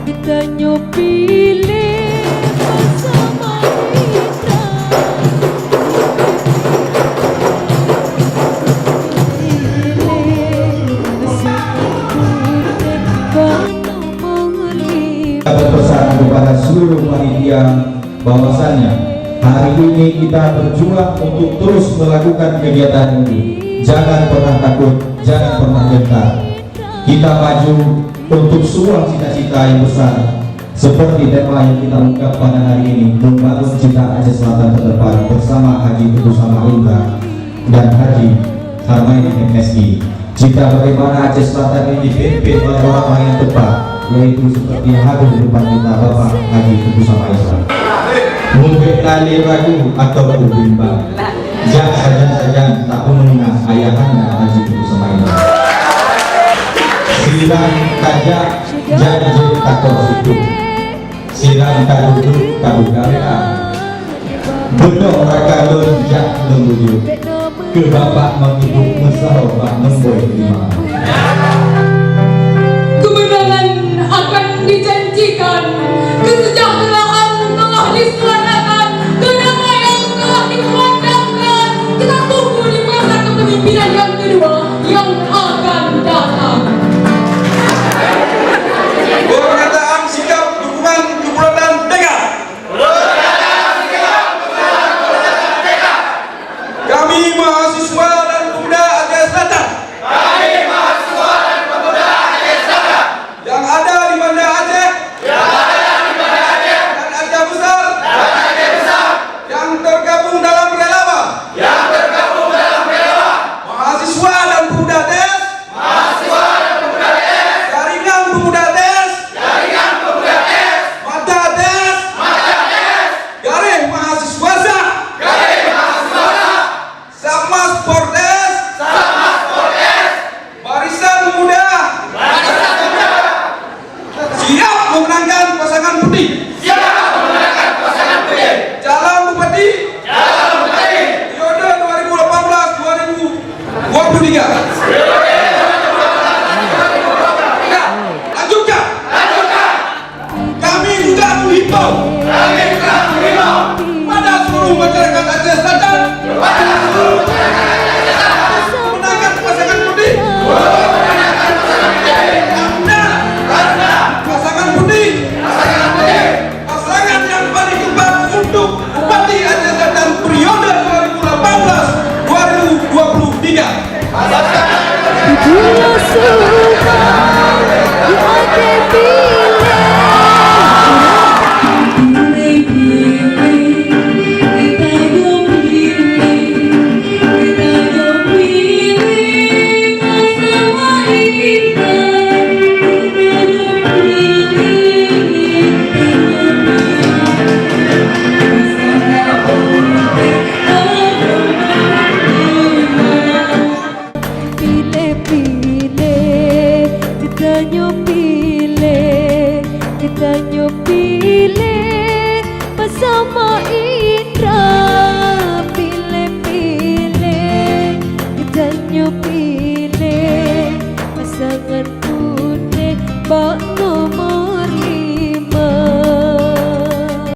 kita nyupile bersama kita. Berpesan kepada seluruh panitia bahwasannya hari ini kita berjuang untuk terus melakukan kegiatan ini. Jangan pernah takut, jangan pernah gentar. Kita maju untuk sebuah cita-cita yang besar, seperti tema yang kita ungkap pada hari ini, membangun cita Aceh Selatan ke depan bersama Haji Teguh Samarinda dan Haji Harmaini MSI. Jika bagaimana Aceh Selatan ini dipimpin oleh orang yang tepat, yaitu seperti yang hadir di depan kita, Bapak Haji Teguh Samarinda. Mungkin lali ragu atau bimbang, jangan saja tak mengenal ayahanda Haji Teguh Samarinda. Sirang kajak janji takut situ, sirang kaduduk kadugara, bedok rakalun jak lembuju, ke bapak menghidup mesau bak memboy lima. Kemenangan akan dijanjikan, kesejahteraan telah diselenggarakan, kedamaian telah dikumandangkan. Kita tunggu di masa kepemimpinan yang kedua yang akan datang. Pernyataan sikap dukungan keberadaan TK. Kami mahasiswa dan pemuda Aceh Selatan. Yang ada di Banda Aceh. Dan Aceh Besar. Yang tergabung dalam relawan. Mahasiswa dan pemuda TES. Jaringan pemuda TES. Mata TES. Garing mahasiswa sah. Sama Sportes. Barisan Pemuda. Siap memenangkan pasangan putih. Jalan Bupati. Periode 2018-2023. Lanjutkan. Kami sudah menghimbau pada seluruh masyarakat Aceh Selatan memenangkan pasangan putih. Karena pasangan putih pasangan yang paling tepat untuk Bupati Aceh Selatan periode 2018-2023. Bila suka di Aceh kita nyupile bersama Indra. Pilih-pilih kita nyupile pasangan putih.